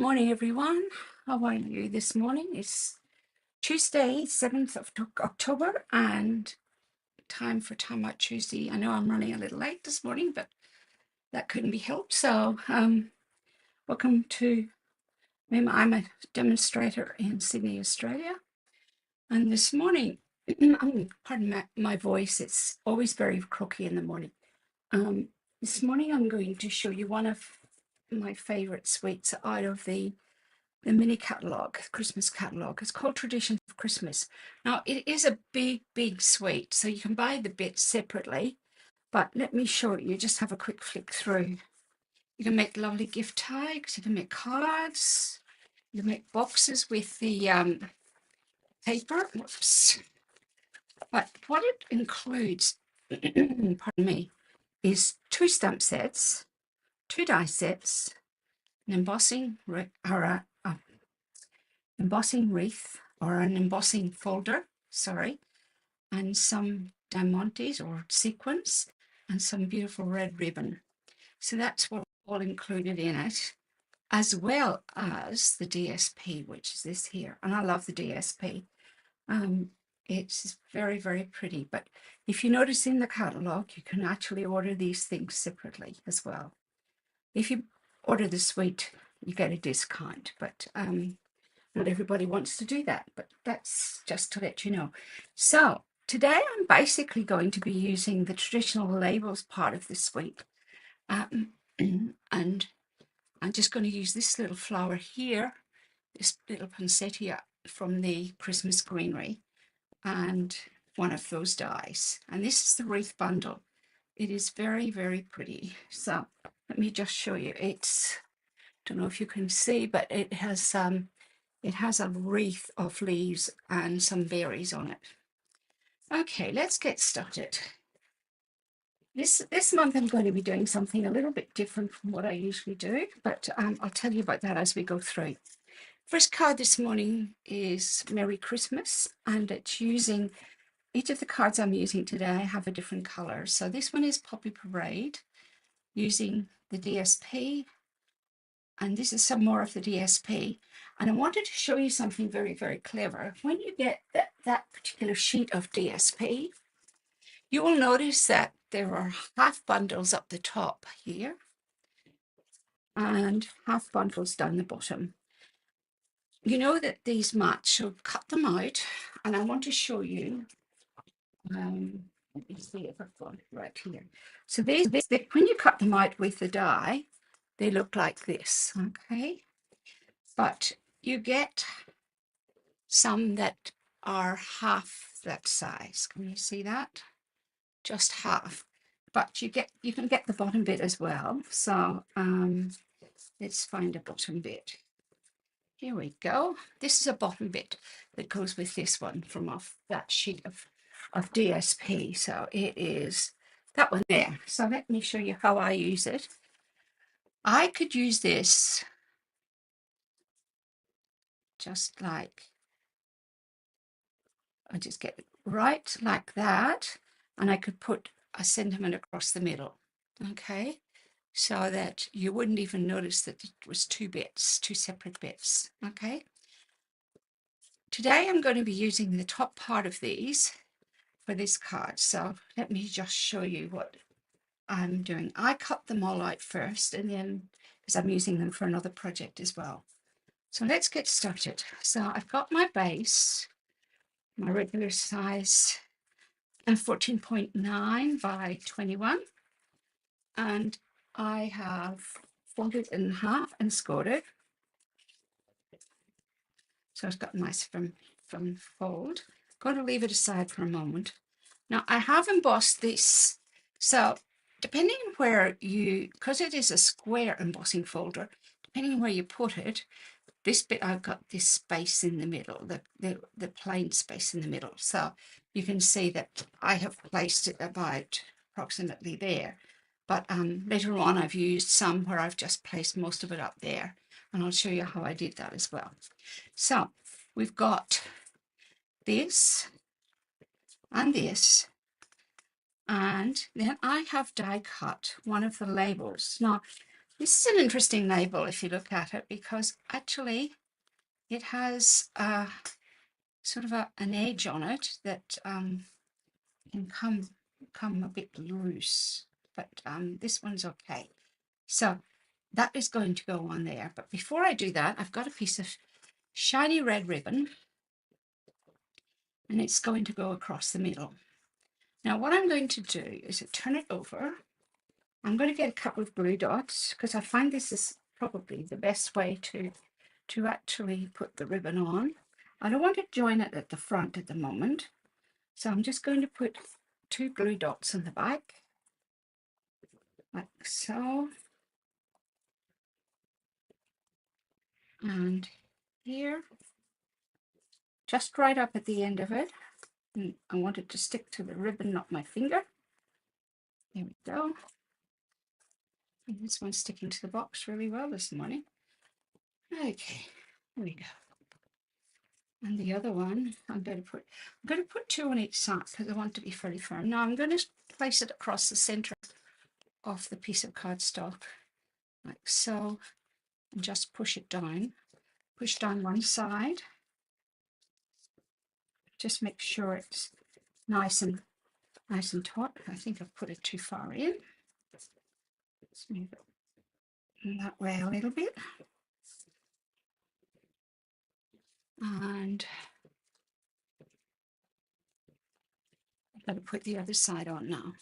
Morning, everyone. How are you this morning? It's Tuesday, 7th of October, and time for Timeout Tuesday. I know I'm running a little late this morning, but that couldn't be helped. So, welcome to remember, I'm a demonstrator in Sydney, Australia. And this morning, pardon my voice, it's always very croaky in the morning. This morning, I'm going to show you one of my favorite sweets out of the mini catalog, Christmas catalog. It's called Tradition of Christmas. Now, it is a big, big sweet, so you can buy the bits separately, but let me show you. Just have a quick flick through. You can make lovely gift tags, you can make cards, you can make boxes with the paper. Whoops. But what it includes, pardon me, is 2 stamp sets, 2 die sets, an embossing wreath or an embossing folder, and some diamantes or sequins and some beautiful red ribbon. So that's what all included in it, as well as the DSP, which is this here. And I love the DSP. It's very, very pretty. But if you notice in the catalogue, you can actually order these things separately as well. If you order the suite, you get a discount, but not everybody wants to do that, but that's just to let you know. So today I'm basically going to be using the traditional labels part of the suite. And I'm just going to use this little flower here, this little poinsettia from the Christmas greenery, and one of those dies. And this is the wreath bundle. It is very, very pretty. So let me just show you. It's, don't know if you can see, but it has a wreath of leaves and some berries on it. Okay, let's get started. This month I'm going to be doing something a little bit different from what I usually do, but I'll tell you about that as we go through. First card this morning is Merry Christmas, and it's using, each of the cards I'm using today have a different color. So this one is Poppy Parade, using the DSP, and this is some more of the DSP. And I wanted to show you something very, very clever. When you get that particular sheet of DSP, you will notice that there are half bundles up the top here and half bundles down the bottom. You know that these match, so cut them out. And I want to show you, let me see if I've got it right here. So when you cut them out with the die, they look like this, okay? But you get some that are half that size. Can you see that? Just half. But you can get the bottom bit as well. So let's find a bottom bit. Here we go. This is a bottom bit that goes with this one from off that sheet of DSP. So it is that one there. So let me show you how I use it. I could use this just like, I just get it right like that, and I could put a sentiment across the middle, okay? So that you wouldn't even notice that it was 2 bits, 2 separate bits, okay? Today I'm going to be using the top part of these for this card. So let me just show you what I'm doing. I cut them all out first, and then, because I'm using them for another project as well. So let's get started. So I've got my base, my regular size, and 14.9 by 21, and I have folded in half and scored it, so it's got nice from fold. Going to leave it aside for a moment. Now I have embossed this, so depending where you, because it is a square embossing folder, depending where you put it, this bit I've got this space in the middle, the plain space in the middle. So you can see that I have placed it about approximately there. But later on I've used some where I've just placed most of it up there. And I'll show you how I did that as well. So we've got this and this. And then I have die cut one of the labels. Now, This is an interesting label if you look at it, because actually it has sort of an edge on it that can come a bit loose, but this one's okay. So that is going to go on there. But before I do that, I've got a piece of shiny red ribbon, and it's going to go across the middle. Now what I'm going to do is turn it over. I'm going to get a couple of glue dots, because I find this is probably the best way to actually put the ribbon on. I don't want to join it at the front at the moment, so I'm just going to put 2 glue dots on the back, like so, and here, just right up at the end of it. And I want it to stick to the ribbon, not my finger. There we go. And this one's sticking to the box really well this morning. Okay, there we go. And the other one, I'm going to put 2 on each side because I want it to be fairly firm. Now I'm going to place it across the center of the piece of cardstock, like so, and just push it down. Push down one side. Just make sure it's nice and taut. I think I've put it too far in. Let's move it that way a little bit. And I've got to put the other side on now.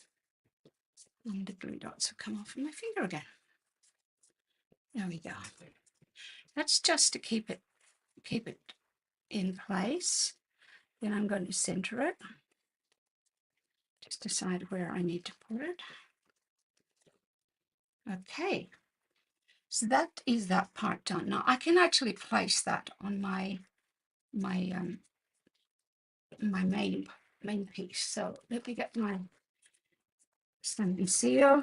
And the glue dots have come off of my finger again. There we go. That's just to keep it in place. Then I'm going to center it. Just decide where I need to put it. Okay. So that is that part done. Now I can actually place that on my main piece. So let me get my stamping seal.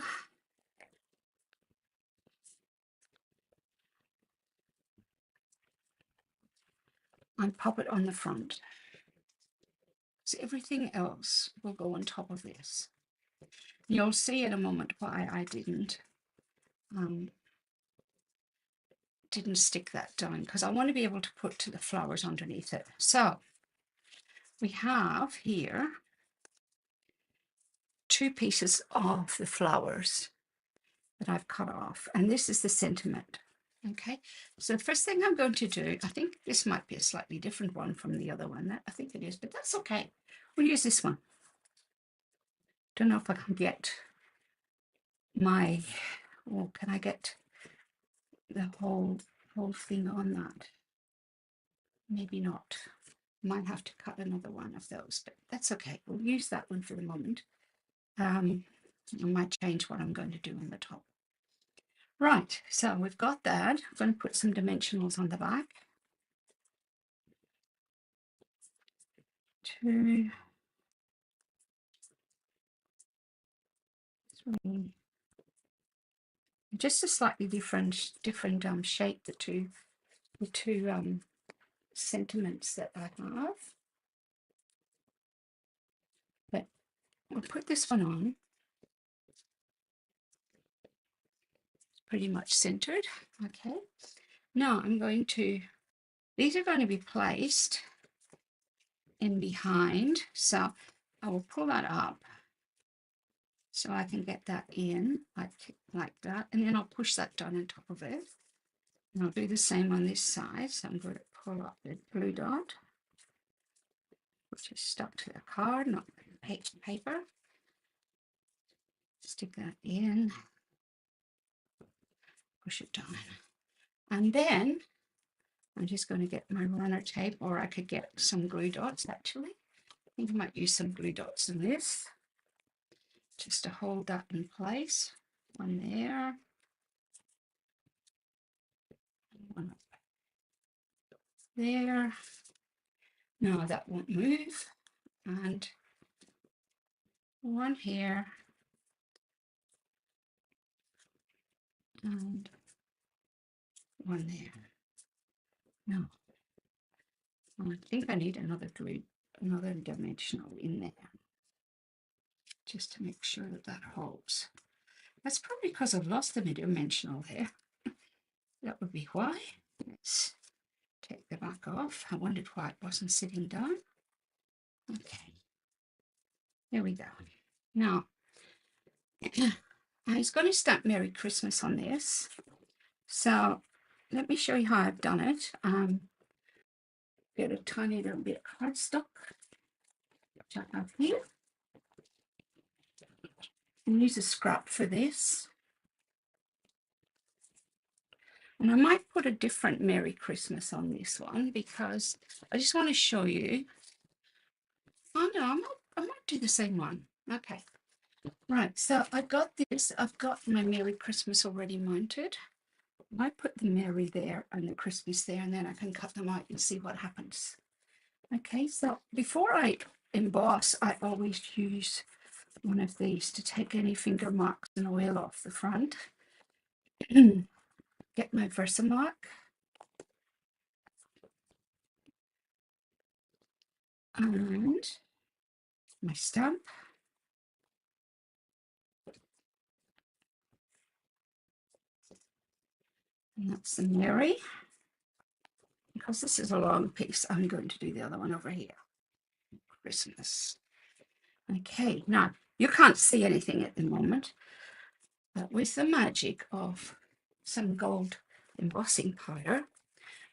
And pop it on the front. So everything else will go on top of this. You'll see in a moment why I didn't stick that down, because I want to be able to put the flowers underneath it. So we have here 2 pieces of the flowers that I've cut off, and this is the sentiment. Okay, so the first thing I'm going to do, I think this might be a slightly different one from the other one. I think it is, but that's okay. We'll use this one. Don't know if I can get my, or can I get the whole thing on that? Maybe not. Might have to cut another one of those, but that's okay. We'll use that one for the moment. I might change what I'm going to do on the top. Right, so we've got that. I'm going to put some dimensionals on the back. 2, 3. Just a slightly different shape, the two sentiments that I have. But we'll put this one on. It's pretty much centered. Okay. Now I'm going to, these are going to be placed in behind. So I will pull that up so I can get that in like that. And then I'll push that down on top of it. And I'll do the same on this side. So I'm going to pull up the blue dot, which is stuck to the card, not paper. Stick that in, push it down. And then I'm just going to get my runner tape, or I could get some glue dots actually. I think I might use some glue dots in this, just to hold that in place. One there, one up there. No, that won't move. And one here. And one there. No. I think I need another dimensional in there, just to make sure that that holds. That's probably because I've lost the dimensional there. That would be why. Let's take the back off. I wondered why it wasn't sitting down. Okay, there we go. Now, I was going to stamp Merry Christmas on this. So let me show you how I've done it. Get a tiny little bit of cardstock, which I have here. And use a scrap for this. And I might put a different Merry Christmas on this one because I just want to show you. Oh no, I might do the same one. Okay. Right, so I've got this. I've got my Merry Christmas already mounted. I put the Merry there and the Christmas there, and then I can cut them out and see what happens. Okay, so before I emboss, I always use one of these to take any finger marks and oil off the front. Get my Versamark. And my stamp. And that's the Merry. Because this is a long piece, I'm going to do the other one over here. Christmas. Okay, now you can't see anything at the moment, but with the magic of some gold embossing powder,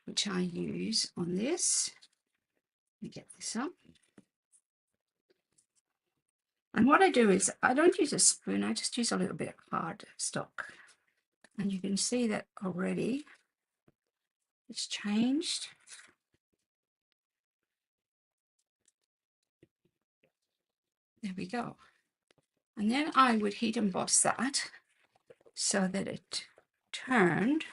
which I use on this, let me get this up. And what I do is I don't use a spoon, I just use a little bit of hard stock. And you can see that already it's changed. There we go. And then I would heat emboss that so that it turned.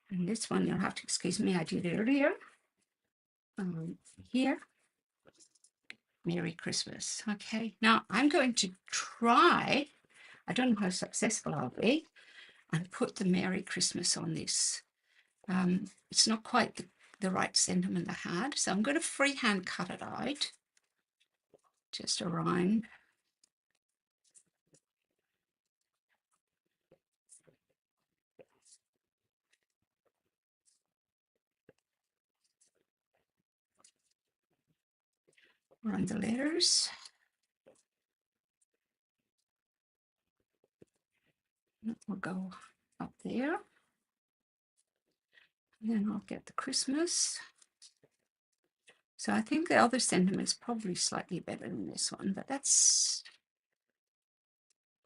And this one, you'll have to excuse me, I did it earlier. Here, Merry Christmas. Okay, now I'm going to try, I don't know how successful I'll be, and put the Merry Christmas on this. It's not quite the right sentiment I had, so I'm going to freehand cut it out, just around. Around the letters. We'll go up there. And then I'll get the Christmas. So I think the other sentiment's probably slightly better than this one, but that's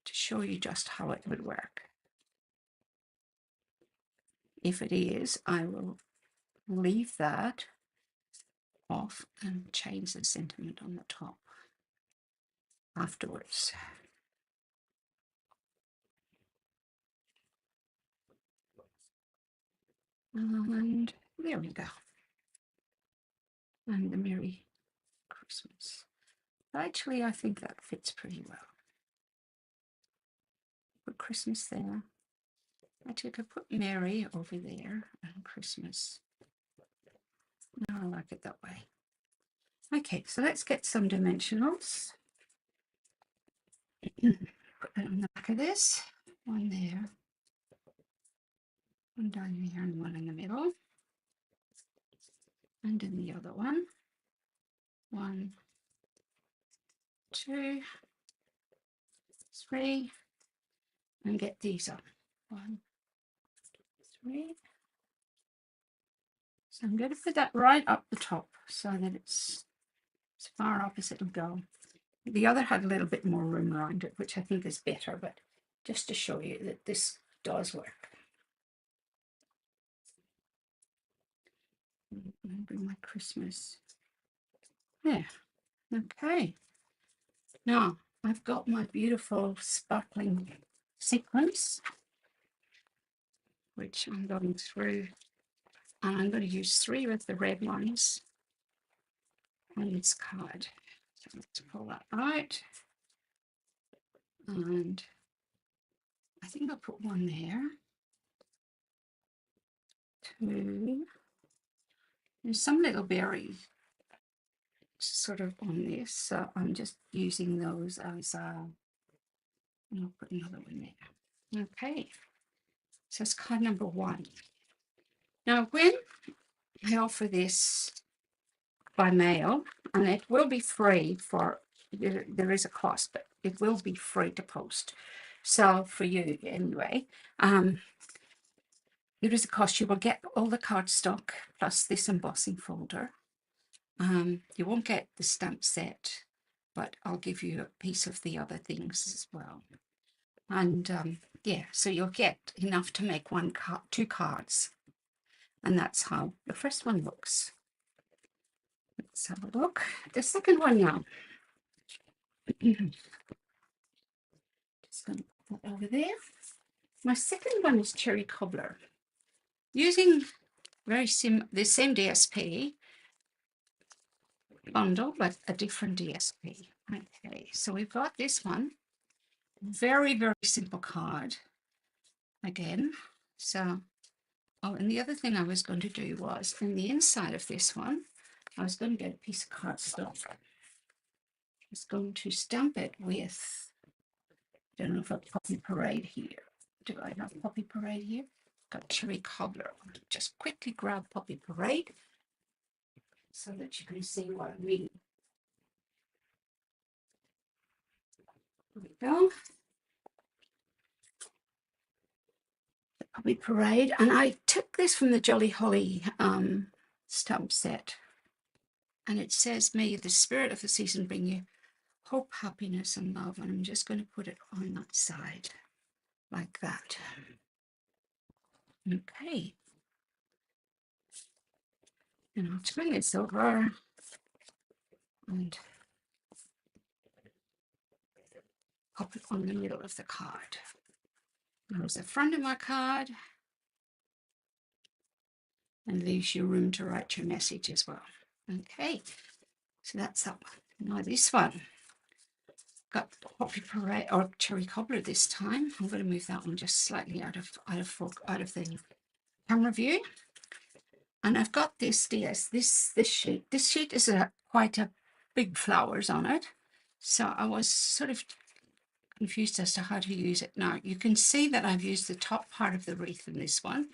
to show you just how it would work. If it is, I will leave that off and change the sentiment on the top afterwards. And there we go. And the Merry Christmas. Actually, I think that fits pretty well. Put Christmas there. Actually, I could put Merry over there and Christmas. No, I like it that way. Okay, so let's get some dimensionals. Put that on the back of this. One there. One down here and one in the middle. And in the other one. 1, 2, 3. And get these up. 1, 3. So I'm going to put that right up the top so that it's as far up as it'll go. The other had a little bit more room around it, which I think is better, but just to show you that this does work. Bring my Christmas. There. Okay. Now I've got my beautiful sparkling sequins, which I'm going through, and I'm going to use 3 of the red ones on this card. So let's pull that out. And I think I'll put 1 there. 2. There's some little berries sort of on this, so I'm just using those as And I'll put another one there. Okay, so it's card number 1. Now, when I offer this by mail, and it will be free for, there is a cost, but it will be free to post. So for you anyway, there is a cost. You will get all the cardstock plus this embossing folder. You won't get the stamp set, but I'll give you a piece of the other things as well. And yeah, so you'll get enough to make 2 cards. And that's how the first one looks. Let's have a look. The second one now. Just going to put that over there. My second one is Cherry Cobbler. Using the same DSP bundle, but a different DSP. Okay, so we've got this one. Very, very simple card. Again. So, oh, and the other thing I was going to do was, in the inside of this one, I was going to get a piece of cardstock. I was going to stamp it with, I don't know if I've Poppy Parade here. Do I have Poppy Parade here? Got Cherry Cobbler. I'll just quickly grab Poppy Parade so that you can see what I mean. There we go. The Poppy Parade. And I took this from the Jolly Holly stamp set. And it says, may the spirit of the season bring you hope, happiness, and love. And I'm just going to put it on that side like that. Okay. And I'll turn this over and pop it on the middle of the card. There's the front of my card, and leaves you room to write your message as well. Okay, so that's that one. Now this one, got Poppy Parade or Cherry Cobbler this time. I'm going to move that one just slightly out of the camera view. And I've got this sheet. This sheet is quite a big flowers on it. So I was sort of confused as to how to use it. Now you can see that I've used the top part of the wreath in this one,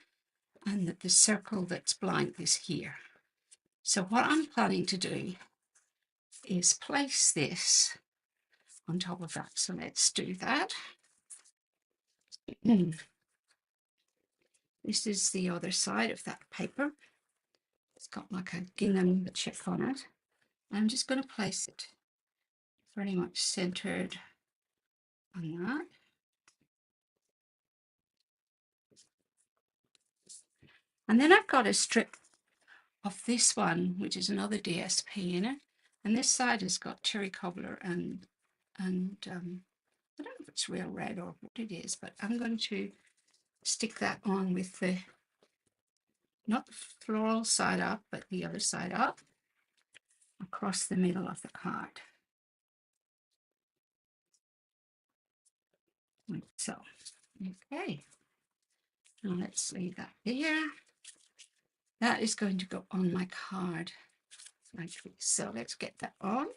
and that the circle that's blank is here. So what I'm planning to do is place this on top of that. So let's do that. This is the other side of that paper. It's got like a gingham chip on it. I'm just going to place it pretty much centered on that. And then I've got a strip of this one, which is another DSP in it. And this side has got Cherry Cobbler and I don't know if it's real red or what it is, but I'm going to stick that on with the, not the floral side up, but the other side up, across the middle of the card. Like so. Okay. Now let's leave that there. That is going to go on my card like this. So let's get that on.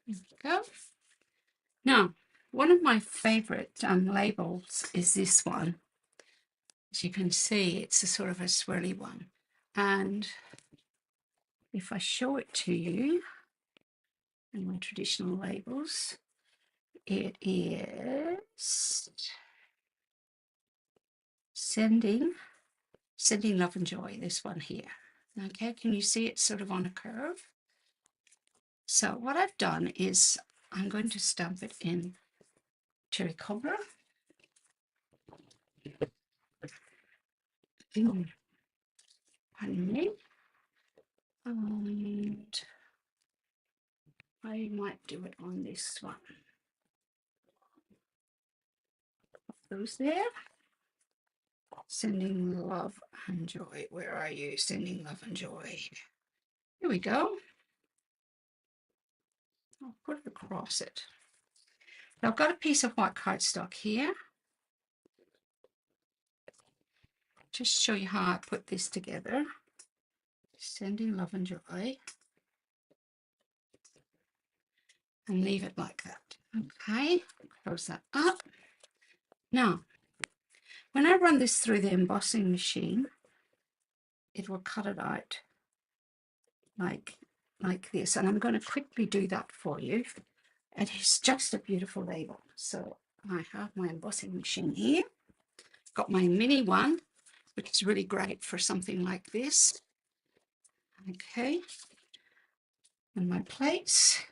There we go. Now, one of my favorite labels is this one. As you can see, it's a sort of a swirly one. And if I show it to you in my traditional labels, it is sending love and joy, this one here. Okay, can you see it's sort of on a curve? So what I've done is I'm going to stamp it in Cherry Cobbler. Pardon me. And I might do it on this one. Those there. Sending love and joy. Where are you? Sending love and joy. Here we go. I'll put it across it. I've got a piece of white cardstock here. Just show you how I put this together. Sending love and joy. And leave it like that. Okay, close that up. Now, when I run this through the embossing machine, it will cut it out like this. And I'm going to quickly do that for you. It is just a beautiful label. So I have my embossing machine here. Got my mini one, which is really great for something like this. Okay. And my plates.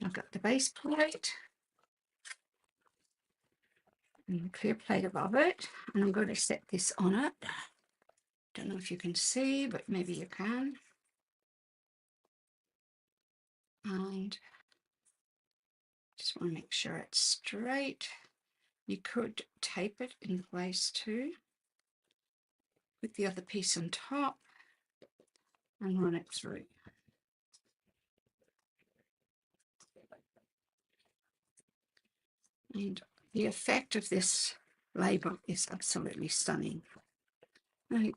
I've got the base plate and a clear plate above it. And I'm going to set this on it. Don't know if you can see, but maybe you can. And just want to make sure it's straight. You could tape it in place too. Put the other piece on top and run it through. And the effect of this label is absolutely stunning. Okay,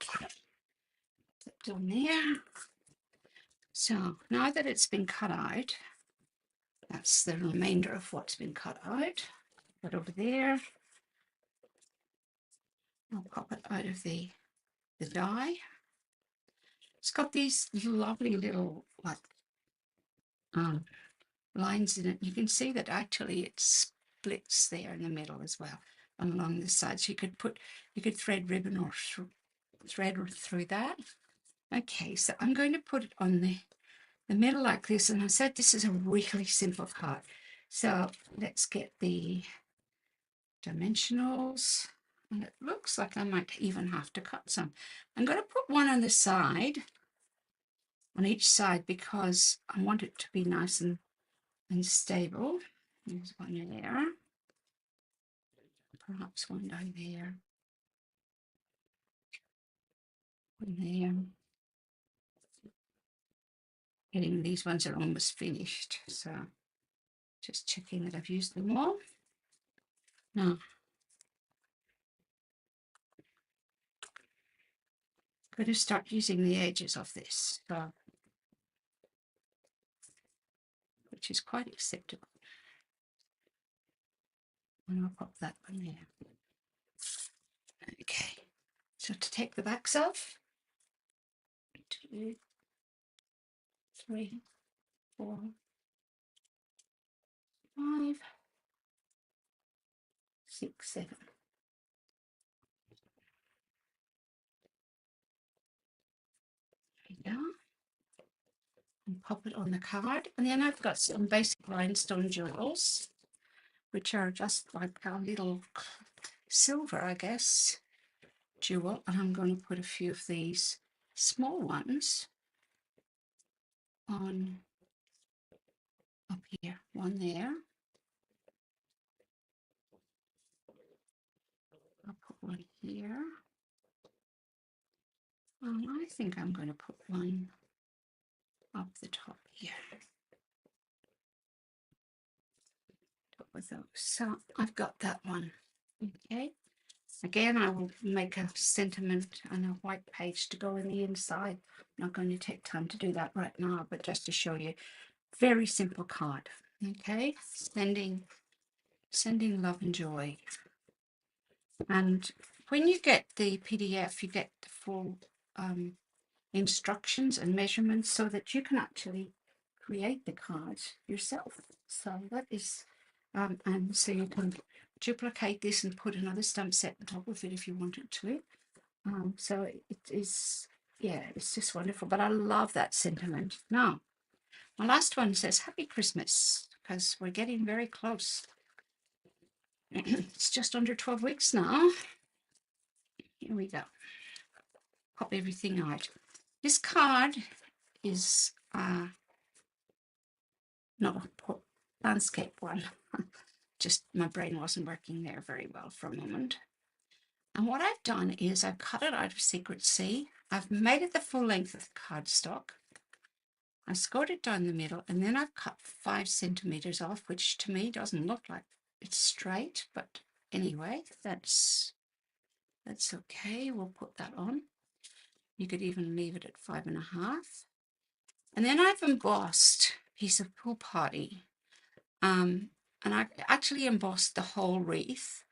put it on there. So now that it's been cut out, that's the remainder of what's been cut out. Put over there. I'll pop it out of the die. It's got these lovely little like lines in it. You can see that actually it splits there in the middle as well along the sides. You could thread ribbon or thread through that. Okay, so I'm going to put it on the middle like this, and I said this is a really simple card. So let's get the dimensionals, and it looks like I might even have to cut some. I'm going to put one on the side, on each side, because I want it to be nice and stable. There's one there, perhaps one down there, one there. Getting these ones are almost finished, so just checking that I've used them all. Now, I'm going to start using the edges of this, which is quite acceptable. And I'll pop that one there. Okay, so to take the backs off, 2, 3, 4, 5, 6, 7. There we go. And pop it on the card. And then I've got some basic rhinestone jewels, which are just like a little silver, I guess, jewel. And I'm going to put a few of these small ones on up here. One there. I'll put one here. I think I'm going to put one up the top here. Top with those. So I've got that one. Okay. Again, I will make a sentiment and a white page to go in the inside. I'm not going to take time to do that right now, but just to show you, very simple card. Okay, sending love and joy. And when you get the PDF, you get the full instructions and measurements so that you can actually create the cards yourself. So that is, and so you can duplicate this and put another stamp set on top of it if you wanted to. So it is, yeah, it's just wonderful. But I love that sentiment. Now, my last one says Happy Christmas, because we're getting very close. It's just under 12 weeks now. Here we go. Pop everything out. This card is not a landscape one. Just my brain wasn't working there very well for a moment. And what I've done is I've cut it out of Secret C. I've made it the full length of the cardstock. I scored it down the middle, and then I've cut 5 centimeters off, which to me doesn't look like it's straight, but anyway, that's okay. We'll put that on. You could even leave it at 5.5. And then I've embossed a piece of Pool Party. And I actually embossed the whole wreath,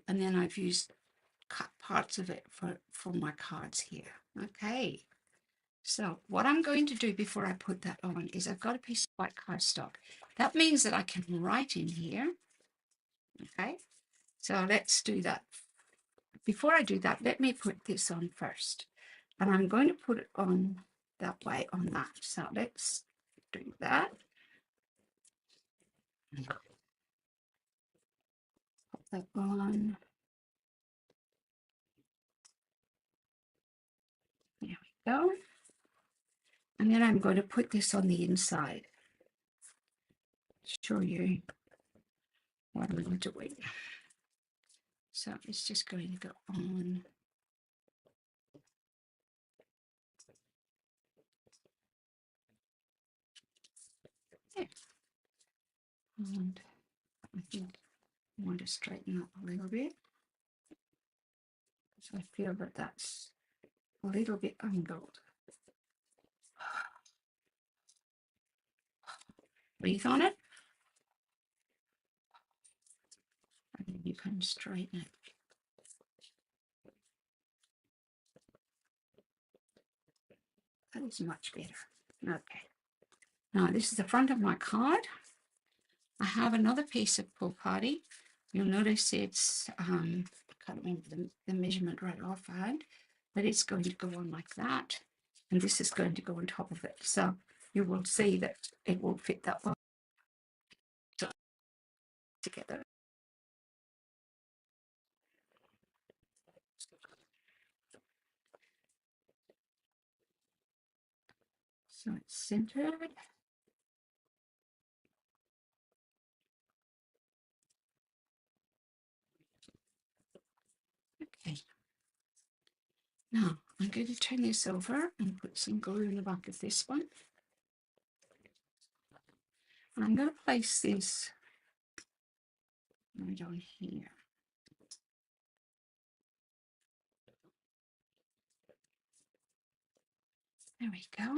and then I've used cut parts of it for my cards here. Okay. So what I'm going to do before I put that on is I've got a piece of white cardstock. That means that I can write in here. Okay. So let's do that. Before I do that, let me put this on first. And I'm going to put it on that way on that. So let's do that. Put that on. There we go. And then I'm going to put this on the inside. Show you what I'm doing. So it's just going to go on. There. And I think I want to straighten up a little bit. So I feel that that's a little bit angled. Breathe on it. And then you can straighten it. That is much better. Okay. Now this is the front of my card. I have another piece of Pool Party. You'll notice it's, I can't remember the measurement right offhand, but it's going to go on like that. And this is going to go on top of it. So you will see that it will fit that well together. So it's centered. Okay. Now I'm going to turn this over and put some glue in the back of this one. And I'm going to place this right on here. There we go.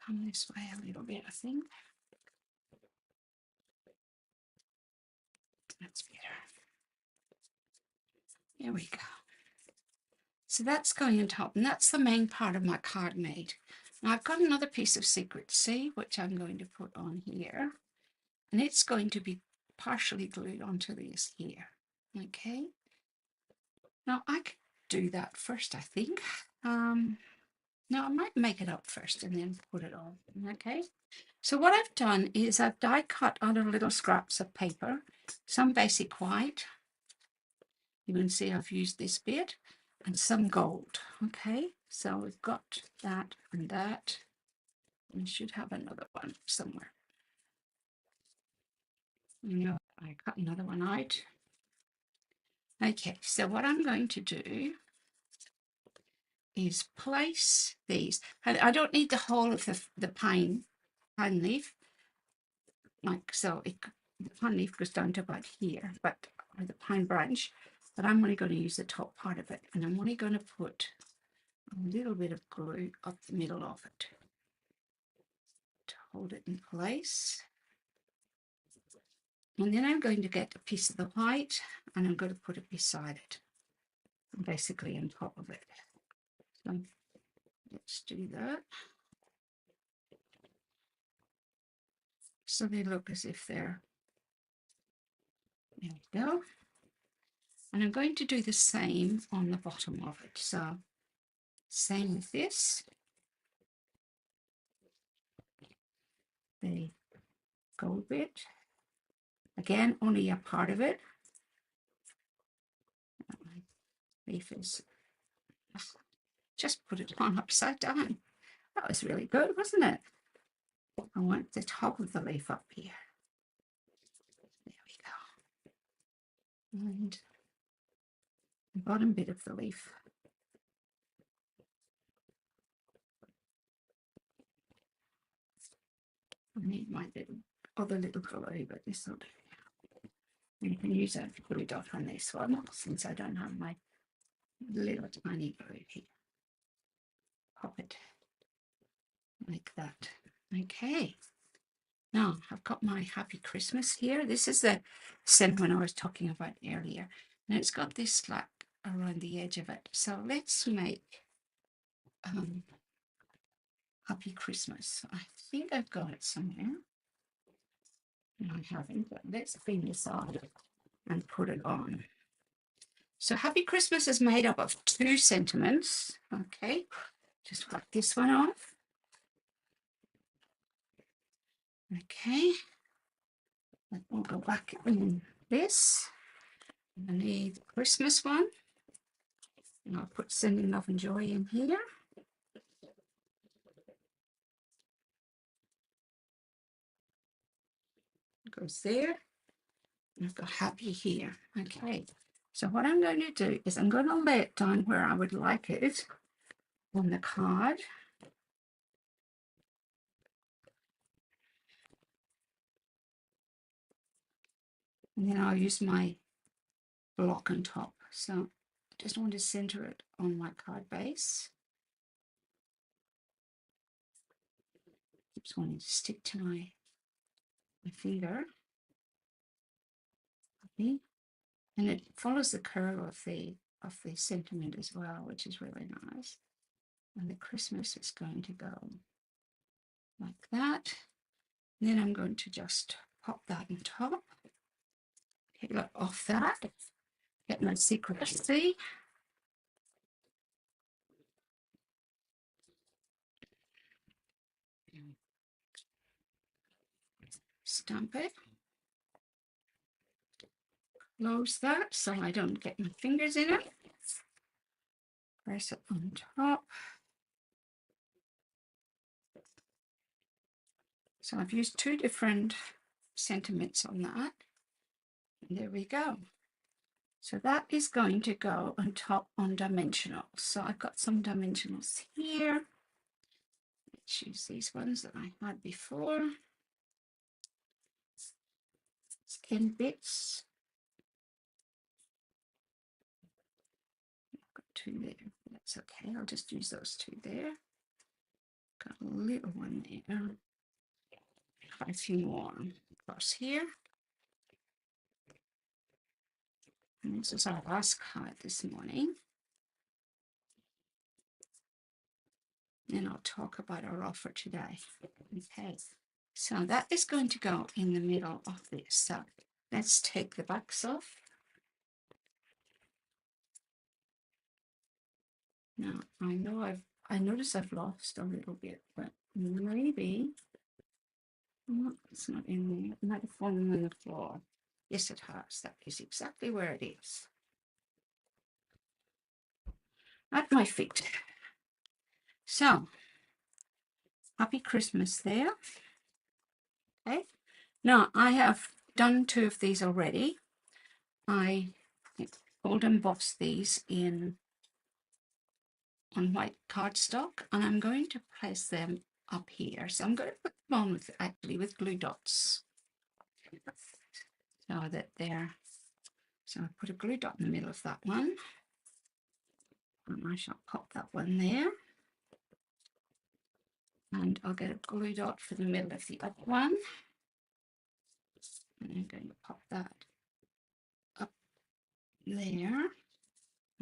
Come this way a little bit, I think. That's better. There we go. So that's going on top, and that's the main part of my card made. Now I've got another piece of Secret C, which I'm going to put on here, and it's going to be partially glued onto this here. Okay. Now I could do that first, I think. No, I might make it up first and then put it on. Okay. So what I've done is I've die cut out of little scraps of paper, some basic white. You can see I've used this bit, and some gold. Okay, so we've got that and that. We should have another one somewhere. You know, I cut another one out. Okay, so what I'm going to do is place these. I don't need the whole of the pine leaf, like so. The pine leaf goes down to about here, but or the pine branch. But I'm only going to use the top part of it, and I'm only going to put a little bit of glue up the middle of it to hold it in place. And then I'm going to get a piece of the white and I'm going to put it beside it, basically on top of it. So let's do that. So they look as if they're, there we go. And I'm going to do the same on the bottom of it. So same with this. The gold bit. Again, only a part of it. My leaf is, just put it on upside down. That was really good, wasn't it? I want the top of the leaf up here. There we go. And the bottom bit of the leaf I need my other little glue, but this will do. You can use a glue dot on this one since I don't have my little tiny glue here. Pop it like that. Okay. Now I've got my Happy Christmas here. This is the sentiment I was talking about earlier. And it's got this slack around the edge of it. So let's make Happy Christmas. I think I've got it somewhere. No, I haven't, but let's clean this out and put it on. So Happy Christmas is made up of 2 sentiments. Okay, just wipe this one off. Okay, we'll go back in this. I need the Christmas one. And I'll put Sending Love and Joy in here. It goes there. And I've got Happy here. Okay, so what I'm going to do is I'm going to lay it down where I would like it on the card. And then I'll use my block on top. So I just want to center it on my card base. Just wanting to stick to my finger. Okay. And it follows the curve of the sentiment as well, which is really nice. And the Christmas is going to go like that. And then I'm going to just pop that on top. Get that off that. Get my secret C. Stamp it. Close that so I don't get my fingers in it. Press it on top. So I've used 2 different sentiments on that. And there we go. So that is going to go on top on dimensionals. So I've got some dimensionals here. Let's use these ones that I had before. Skin bits. I've got 2 there. That's okay. I'll just use those 2 there. Got a little one there. Quite a few more across here. And this is our last card this morning. And I'll talk about our offer today. Okay, so that is going to go in the middle of this. So let's take the backs off. Now I know I notice I've lost a little bit, but maybe it's not in there. It might have fallen on the floor. Yes, it has. That is exactly where it is. At my feet. So Happy Christmas there. Okay. Now I have done 2 of these already. I gold embossed these on white cardstock, and I'm going to place them up here. So I'm going to put them on with glue dots, so that they're. So I put a glue dot in the middle of that one, and I shall pop that one there. And I'll get a glue dot for the middle of the other one, and I'm going to pop that up there.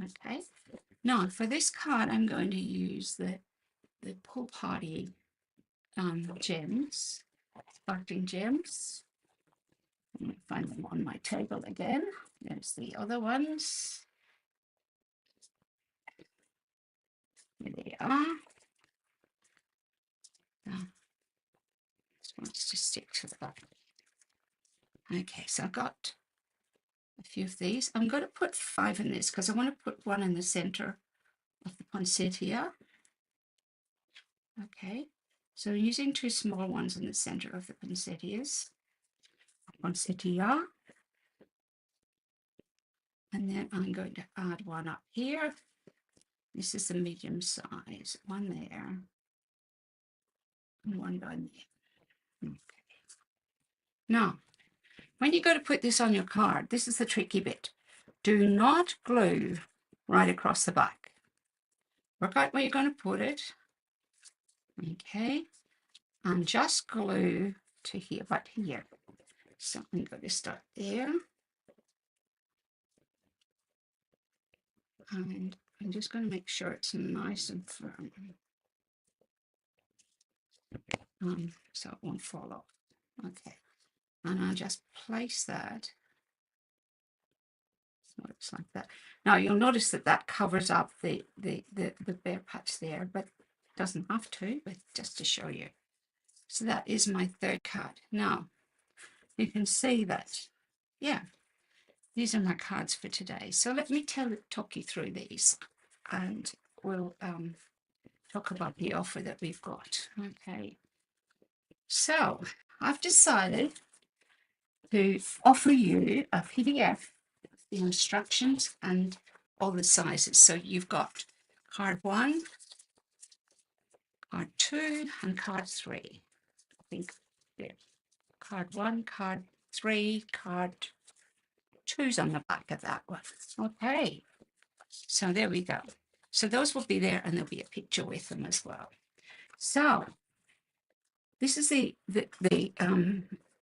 Okay. Now for this card, I'm going to use the Pool Party gems, sparkling gems. Let me find them on my table again. There's the other ones. Here they are. This wants to stick to the back. Okay, so I've got a few of these. I'm going to put 5 in this because I want to put one in the center of the poinsettia. Okay, so using 2 small ones in the center of the poinsettias. Poinsettia. And then I'm going to add one up here. This is the medium size, one there, and one down there. Okay. Now, when you go to put this on your card, this is the tricky bit. Do not glue right across the back. Work out where you're going to put it. Okay. And just glue to here, about here. So I'm going to start there. And I'm just going to make sure it's nice and firm. So it won't fall off. Okay. And I'll just place that. So it's like that. Now you'll notice that that covers up the bare patch there, but it doesn't have to, but just to show you. So that is my third card. Now you can see that, yeah, these are my cards for today. So let me talk you through these, and we'll talk about the offer that we've got. Okay. So I've decided to offer you a PDF, the instructions and all the sizes. So you've got card 1, card 2, and card 3. I think there. Card 1, card 3, card 2's on the back of that one. Okay. So there we go. So those will be there, and there'll be a picture with them as well. So this is the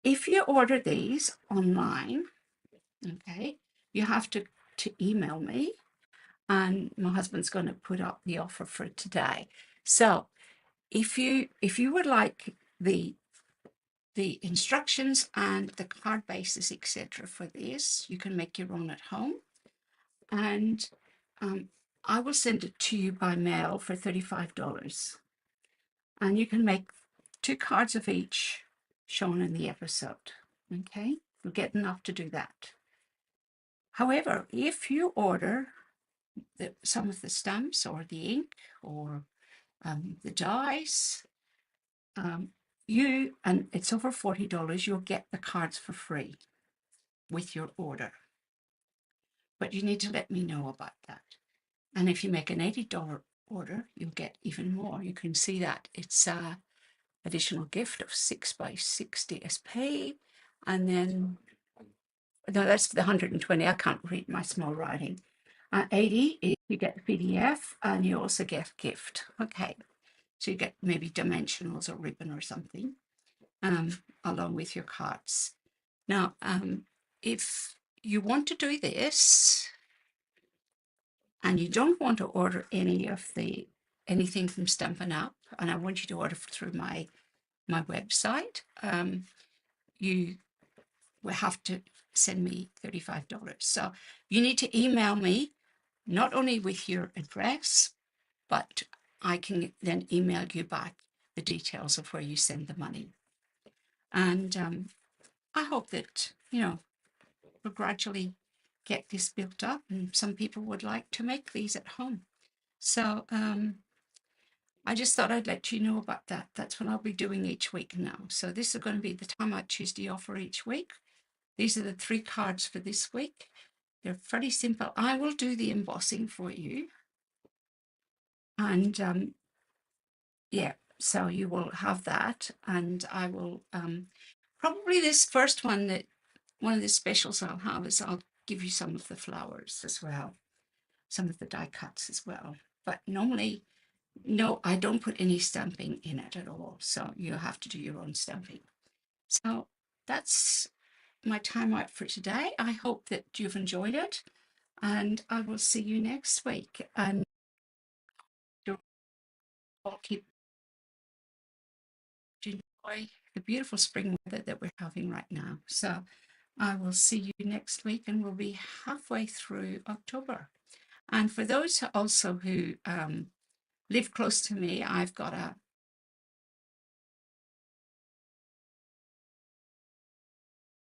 if you order these online, okay, you have to email me, and my husband's going to put up the offer for today. So if you would like the instructions and the card bases, etc., for this, you can make your own at home, and I will send it to you by mail for $35, and you can make 2 cards of each shown in the episode. Okay, you'll get enough to do that. However, if you order some of the stamps or the ink or the dies, and it's over $40, you'll get the cards for free with your order. But you need to let me know about that. And if you make an $80 order, you'll get even more. You can see that it's an additional gift of 6x6 DSP, and then no, that's the 120. I can't read my small writing. 80 is you get the PDF, and you also get a gift. Okay, so you get maybe dimensionals or ribbon or something, along with your cards. Now, if you want to do this and you don't want to order anything from Stampin' Up, and I want you to order through my website, you will have to send me $35. So you need to email me, not only with your address, but I can then email you back the details of where you send the money. And I hope that, we'll gradually get this built up, and some people would like to make these at home. So I just thought I'd let you know about that. That's what I'll be doing each week now. So this is going to be the Timeout Tuesday offer each week. These are the 3 cards for this week. They're pretty simple. I will do the embossing for you. And yeah, so you will have that. And I will probably this first one, that one of the specials I'll have is I'll give you some of the flowers as well, some of the die cuts as well. But normally, no, I don't put any stamping in it at all. So you have to do your own stamping. So that's my time out for today. I hope that you've enjoyed it, and I will see you next week. And you'll all keep to enjoy the beautiful spring weather that we're having right now. So I will see you next week, and we'll be halfway through October. And for those also who live close to me, I've got